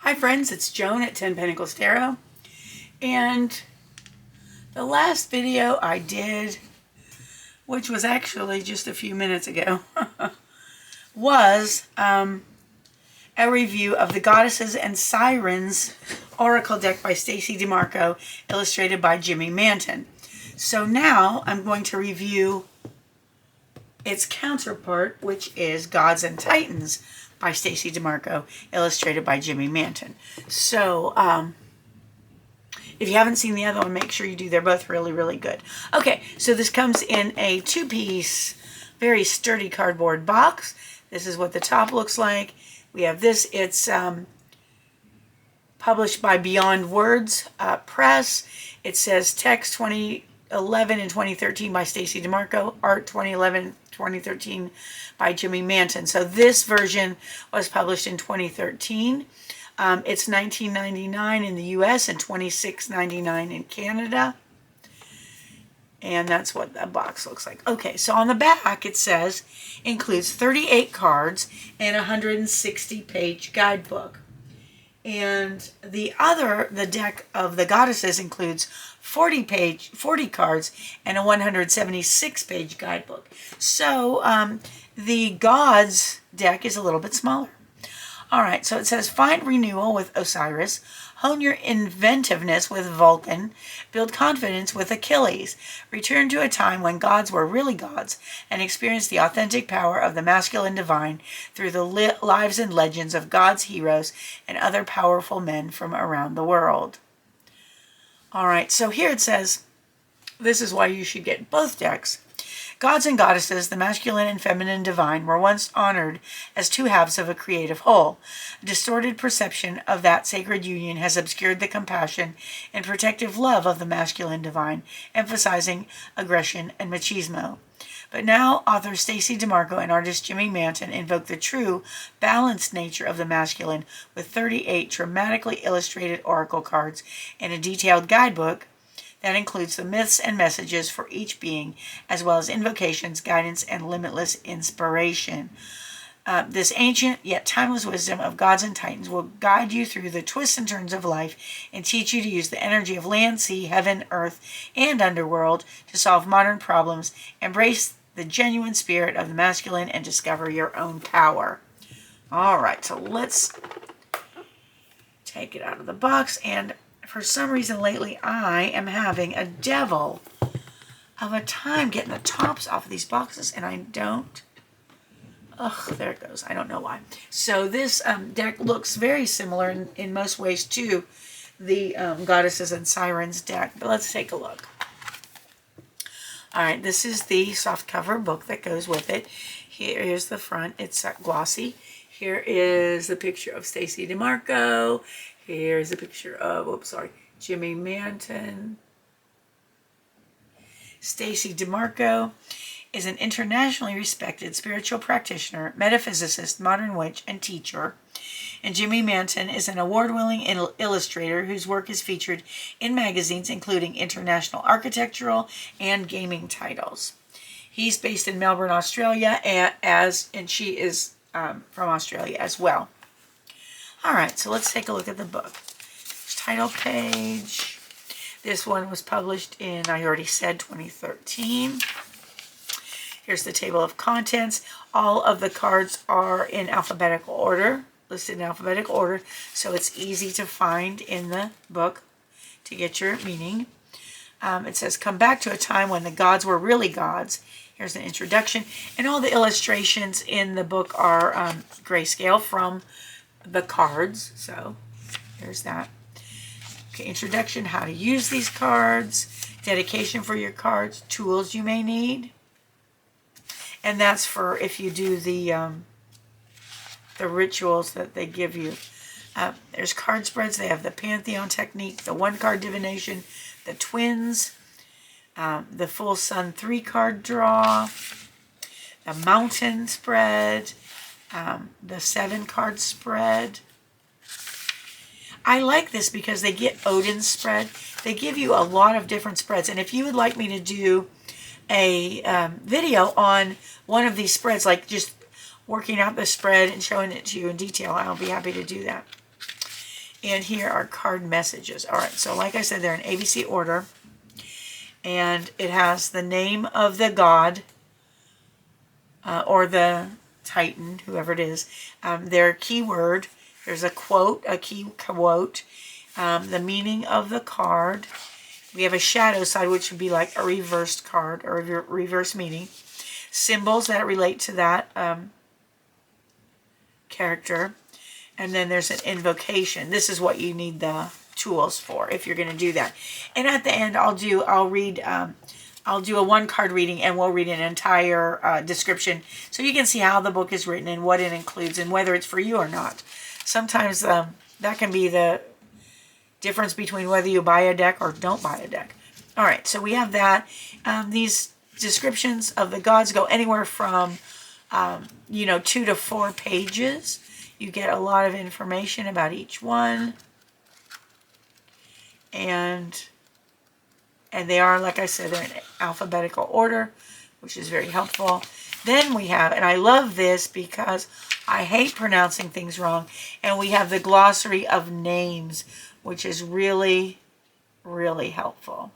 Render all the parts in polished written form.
Hi friends, it's Joan at 10 Pentacles Tarot, and the last video I did, which was actually just a few minutes ago, was a review of the Goddesses and Sirens Oracle deck by Stacey Demarco, illustrated by Jimmy Manton. So now I'm going to review its counterpart, which is Gods and Titans by Stacey Demarco, illustrated by Jimmy Manton. So, if you haven't seen the other one, make sure you do. They're both really, really good. Okay, so this comes in a two-piece, very sturdy cardboard box. This is what the top looks like. We have this. It's published by Beyond Words Press. It says text 2011 and 2013 by Stacey Demarco, art 2011-2013 by Jimmy Manton. So this version was published in 2013. It's $19.99 in the US and $26.99 in Canada. And that's what the box looks like. Okay, so on the back it says, includes 38 cards and a 160-page guidebook. And the deck of the Goddesses includes 40 cards and a 176-page guidebook. So the Gods deck is a little bit smaller. All right, so it says, find renewal with Osiris, hone your inventiveness with Vulcan, build confidence with Achilles, return to a time when gods were really gods, and experience the authentic power of the masculine divine through the lives and legends of gods, heroes, and other powerful men from around the world. All right, so here it says, this is why you should get both decks. Gods and goddesses, the masculine and feminine divine, were once honored as two halves of a creative whole. A distorted perception of that sacred union has obscured the compassion and protective love of the masculine divine, emphasizing aggression and machismo. But now author Stacey Demarco and artist Jimmy Manton invoke the true, balanced nature of the masculine with 38 dramatically illustrated oracle cards and a detailed guidebook that includes the myths and messages for each being, as well as invocations, guidance, and limitless inspiration. This ancient yet timeless wisdom of gods and titans will guide you through the twists and turns of life and teach you to use the energy of land, sea, heaven, earth, and underworld to solve modern problems, embrace the genuine spirit of the masculine, and discover your own power. All right, so let's take it out of the box. And for some reason lately, I am having a devil of a time getting the tops off of these boxes, and I don't. Ugh, there it goes. I don't know why. So this deck looks very similar in most ways to the Goddesses and Sirens deck, but let's take a look. All right, this is the soft cover book that goes with it. Here's the front. It's glossy. Here is the picture of Stacey Demarco. Here's a picture of, Jimmy Manton. Stacey Demarco is an internationally respected spiritual practitioner, metaphysicist, modern witch, and teacher. And Jimmy Manton is an award-winning illustrator whose work is featured in magazines including international architectural and gaming titles. He's based in Melbourne, Australia, and she is from Australia as well. All right, so let's take a look at the book. Title page. This one was published in, I already said, 2013. Here's the table of contents. All of the cards are in alphabetical order, listed in alphabetical order, so it's easy to find in the book to get your meaning. It says, come back to a time when the gods were really gods. Here's an introduction. And all the illustrations in the book are grayscale from the cards. So there's that. Okay, introduction, how to use these cards, dedication for your cards, tools you may need. And that's for if you do the rituals that they give you. There's card spreads. They have the Pantheon technique, the one-card divination, the twins, the full sun 3-card draw, the mountain spread, the 7-card spread. I like this because they get Odin's spread. They give you a lot of different spreads. And if you would like me to do a video on one of these spreads, like just working out the spread and showing it to you in detail, I'll be happy to do that. And here are card messages. All right, so like I said, they're in ABC order. And it has the name of the god or the Titan, whoever it is, their keyword. There's a quote, a key quote, the meaning of the card. We have a shadow side, which would be like a reversed card or a reverse meaning. Symbols that relate to that character. And then there's an invocation. This is what you need the tools for if you're going to do that. And at the end, I'll do a one card reading, and we'll read an entire description so you can see how the book is written and what it includes and whether it's for you or not. Sometimes that can be the difference between whether you buy a deck or don't buy a deck. All right, so we have that. These descriptions of the gods go anywhere from 2 to 4 pages. You get a lot of information about each one. And they are, like I said, they're in alphabetical order, which is very helpful. Then we have, and I love this because I hate pronouncing things wrong, and we have the Glossary of Names, which is really, really helpful.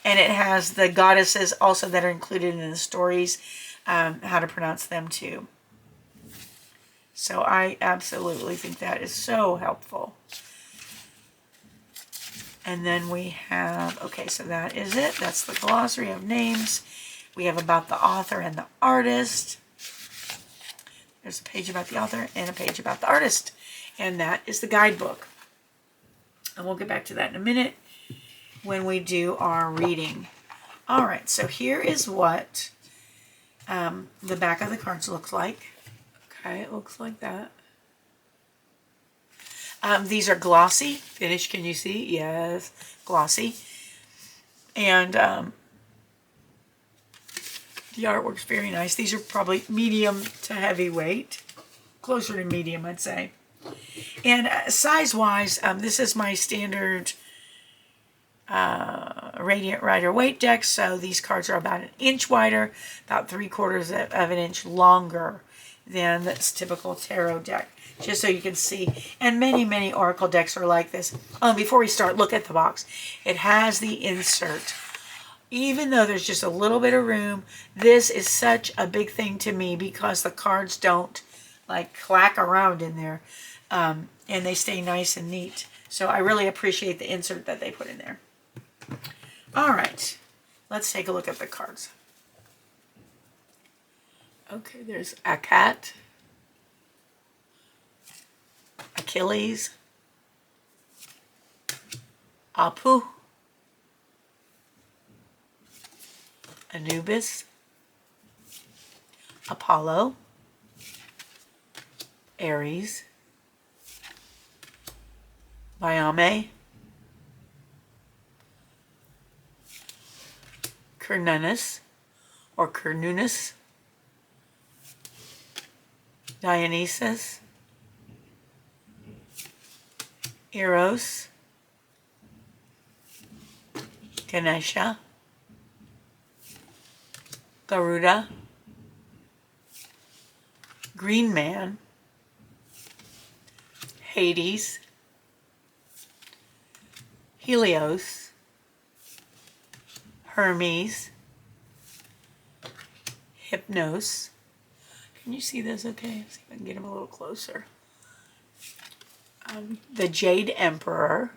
And it has the goddesses also that are included in the stories, how to pronounce them too. So I absolutely think that is so helpful. And then we have, okay, so that is it. That's the Glossary of Names. We have about the author and the artist. There's a page about the author and a page about the artist. And that is the guidebook. And we'll get back to that in a minute when we do our reading. All right, so here is what the back of the cards looks like. Okay, it looks like that. These are glossy. Finished, can you see? Yes, glossy. And the artwork's very nice. These are probably medium to heavyweight. Closer to medium, I'd say. And size-wise, this is my standard Radiant Rider-Waite deck. So these cards are about an inch wider, about 3/4 of an inch longer than this typical tarot deck. Just so you can see. And many, many Oracle decks are like this. Before we start, look at the box. It has the insert. Even though there's just a little bit of room, this is such a big thing to me because the cards don't like clack around in there. And they stay nice and neat. So I really appreciate the insert that they put in there. All right. Let's take a look at the cards. Okay, there's a cat. Achilles, Apu, Anubis, Apollo, Aries, Biame, Cernunnos or Cernunnos, Dionysus, Eros, Ganesha, Garuda, Green Man, Hades, Helios, Hermes, Hypnos. Can you see this okay? Let's see if I can get him a little closer. The Jade Emperor,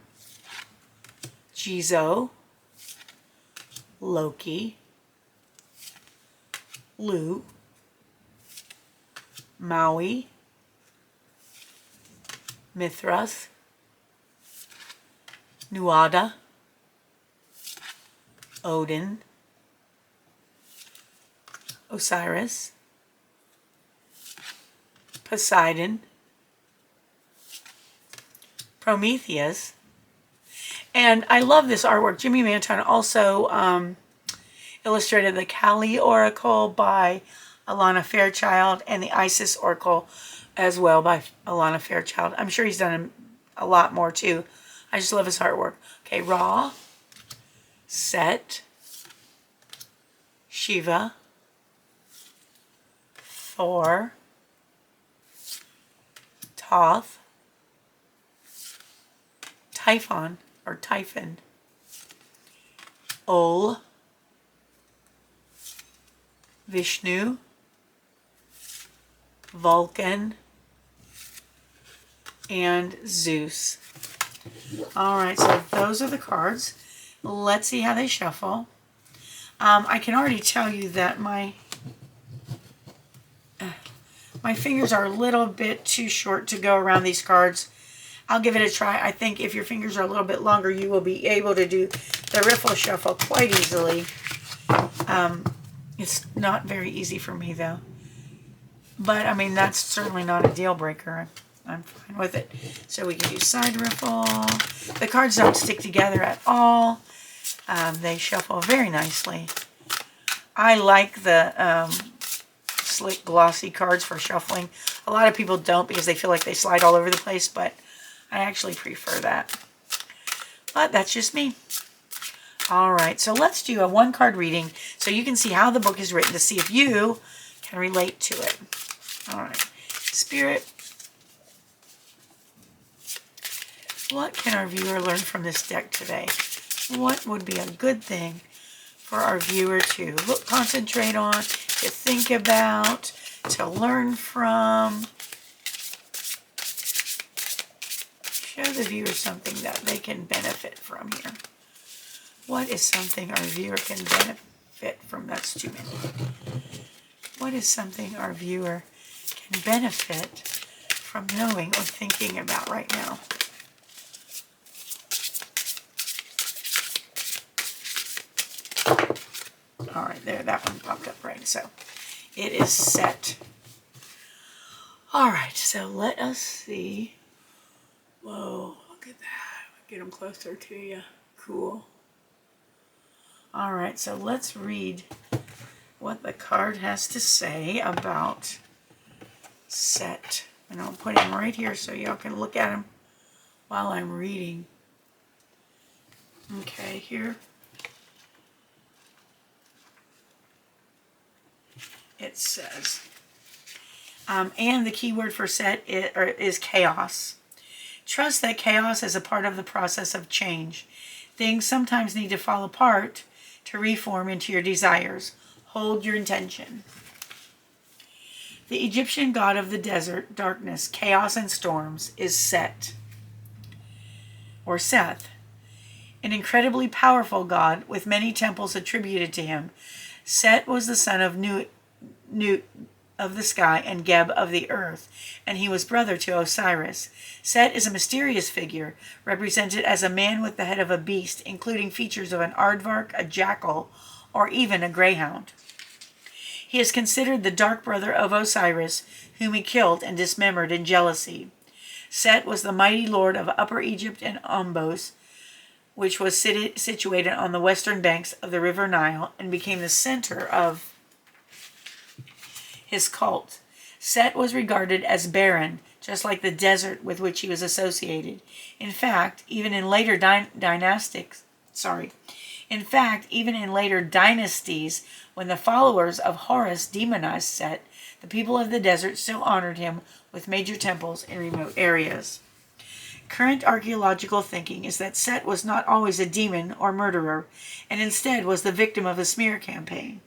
Jizo, Loki, Lu, Maui, Mithras, Nuada, Odin, Osiris, Poseidon, Prometheus. And I love this artwork. Jimmy Manton also illustrated the Kali Oracle by Alana Fairchild and the Isis Oracle as well by Alana Fairchild. I'm sure he's done a lot more too. I just love his artwork. Okay, Ra, Set, Shiva, Thor, Thoth, Typhon, or Typhon. Ol, Vishnu, Vulcan, and Zeus. Alright, so those are the cards. Let's see how they shuffle. I can already tell you that my fingers are a little bit too short to go around these cards. I'll give it a try. I think if your fingers are a little bit longer, you will be able to do the riffle shuffle quite easily. It's not very easy for me, though. But, I mean, that's certainly not a deal breaker. I'm fine with it. So we can do side riffle. The cards don't stick together at all. They shuffle very nicely. I like the slick, glossy cards for shuffling. A lot of people don't because they feel like they slide all over the place, but I actually prefer that. But that's just me. All right, so let's do a one-card reading so you can see how the book is written to see if you can relate to it. All right, Spirit, what can our viewer learn from this deck today? What would be a good thing for our viewer to concentrate on, to think about, to learn from? Show the viewer something that they can benefit from here. What is something our viewer can benefit from? That's too many. What is something our viewer can benefit from knowing or thinking about right now? All right, there, that one popped up right. So it is set. All right, so let us see. Whoa, look at that. Get them closer to you. Cool. All right, so let's read what the card has to say about set. And I'll put him right here so y'all can look at him while I'm reading. Okay, here. It says, and the key word for set is chaos. Trust that chaos is a part of the process of change. Things sometimes need to fall apart to reform into your desires. Hold your intention. The Egyptian god of the desert, darkness, chaos, and storms is Set, or Seth, an incredibly powerful god with many temples attributed to him. Set was the son of Nut of the sky and Geb of the earth, and he was brother to Osiris. Set is a mysterious figure, represented as a man with the head of a beast, including features of an aardvark, a jackal, or even a greyhound. He is considered the dark brother of Osiris, whom he killed and dismembered in jealousy. Set was the mighty lord of Upper Egypt and Ombos, which was situated on the western banks of the river Nile, and became the center of his cult. Set was regarded as barren, just like the desert with which he was associated. In fact, even in later dynasties, when the followers of Horus demonized Set, the people of the desert still honored him with major temples in remote areas. Current archaeological thinking is that Set was not always a demon or murderer, and instead was the victim of a smear campaign.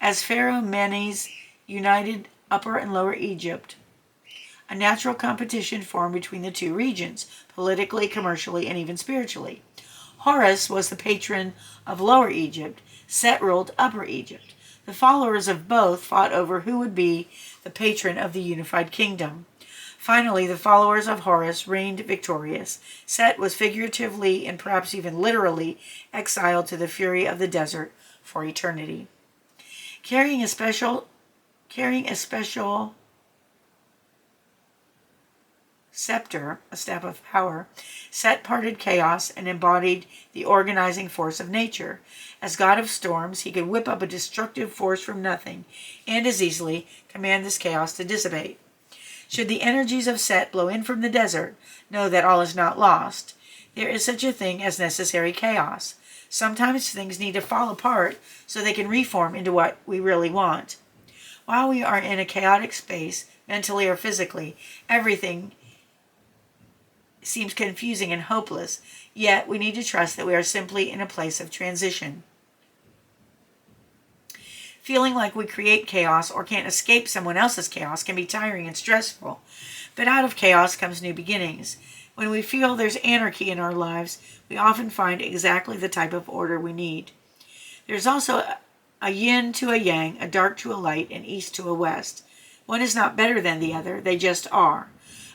As Pharaoh Menes united Upper and Lower Egypt, a natural competition formed between the two regions, politically, commercially, and even spiritually. Horus was the patron of Lower Egypt. Set ruled Upper Egypt. The followers of both fought over who would be the patron of the unified kingdom. Finally, the followers of Horus reigned victorious. Set was figuratively and perhaps even literally exiled to the fury of the desert for eternity. Carrying a special scepter, a staff of power, Set parted chaos and embodied the organizing force of nature. As god of storms, he could whip up a destructive force from nothing, and as easily command this chaos to dissipate. Should the energies of Set blow in from the desert, know that all is not lost. There is such a thing as necessary chaos. Sometimes things need to fall apart so they can reform into what we really want. While we are in a chaotic space, mentally or physically, everything seems confusing and hopeless, yet we need to trust that we are simply in a place of transition. Feeling like we create chaos or can't escape someone else's chaos can be tiring and stressful, but out of chaos comes new beginnings. When we feel there's anarchy in our lives, we often find exactly the type of order we need. There's also a yin to a yang, a dark to a light, an east to a west. One is not better than the other, they just are.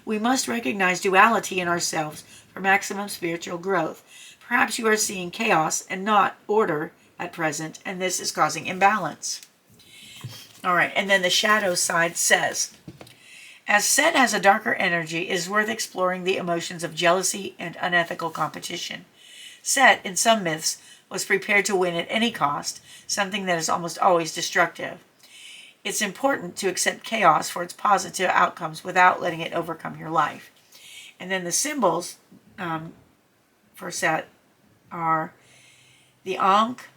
We must recognize duality in ourselves for maximum spiritual growth. Perhaps you are seeing chaos and not order at present, and this is causing imbalance. All right, and then the shadow side says, as Set has a darker energy, it is worth exploring the emotions of jealousy and unethical competition. Set, in some myths, was prepared to win at any cost, something that is almost always destructive. It's important to accept chaos for its positive outcomes without letting it overcome your life. And then the symbols for Set are the Ankh,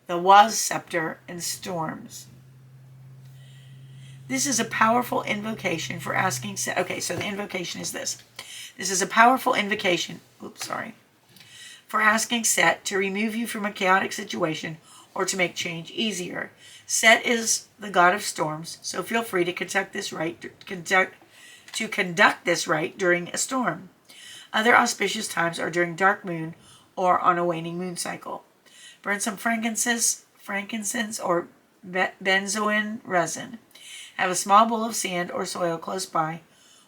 the Waz scepter, and storms. This is a powerful invocation for asking Set. Okay, so the invocation is this. This is a powerful invocation. For asking Set to remove you from a chaotic situation or to make change easier. Set is the god of storms, so feel free to conduct this rite during a storm. Other auspicious times are during dark moon or on a waning moon cycle. Burn some frankincense or benzoin resin. Have a small bowl of sand or soil close by,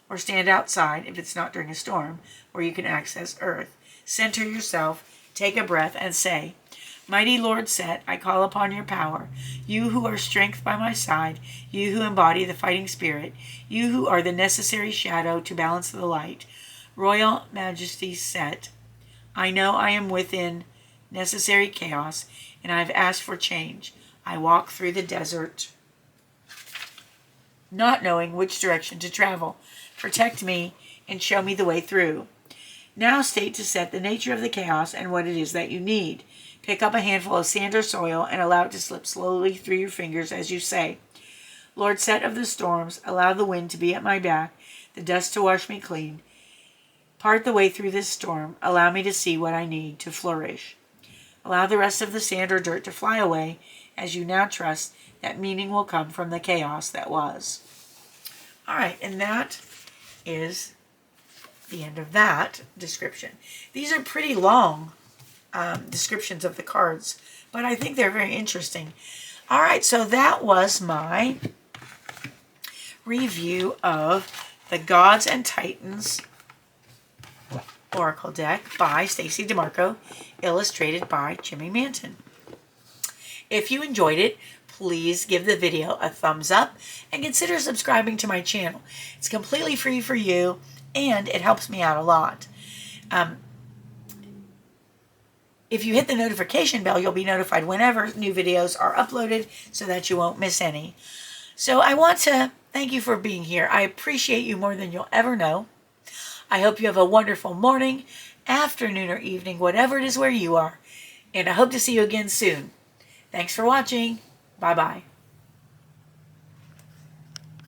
or stand outside if it's not during a storm, where you can access earth. Center yourself, take a breath, and say, Mighty Lord Set, I call upon your power, you who are strength by my side, you who embody the fighting spirit, you who are the necessary shadow to balance the light. Royal Majesty Set, I know I am within necessary chaos, and I have asked for change. I walk through the desert, not knowing which direction to travel. Protect me and show me the way through. Now state to Set the nature of the chaos and what it is that you need. Pick up a handful of sand or soil and allow it to slip slowly through your fingers as you say, Lord Set of the storms, allow the wind to be at my back, the dust to wash me clean. Part the way through this storm. Allow me to see what I need to flourish. Allow the rest of the sand or dirt to fly away as you now trust that meaning will come from the chaos that was. All right, and that is the end of that description. These are pretty long descriptions of the cards, but I think they're very interesting. All right, so that was my review of the Gods and Titans Oracle deck by Stacey Demarco, illustrated by Jimmy Manton. If you enjoyed it, please give the video a thumbs up and consider subscribing to my channel. It's completely free for you and it helps me out a lot. If you hit the notification bell, you'll be notified whenever new videos are uploaded so that you won't miss any. So I want to thank you for being here. I appreciate you more than you'll ever know. I hope you have a wonderful morning, afternoon, or evening, whatever it is where you are. And I hope to see you again soon. Thanks for watching. Bye-bye.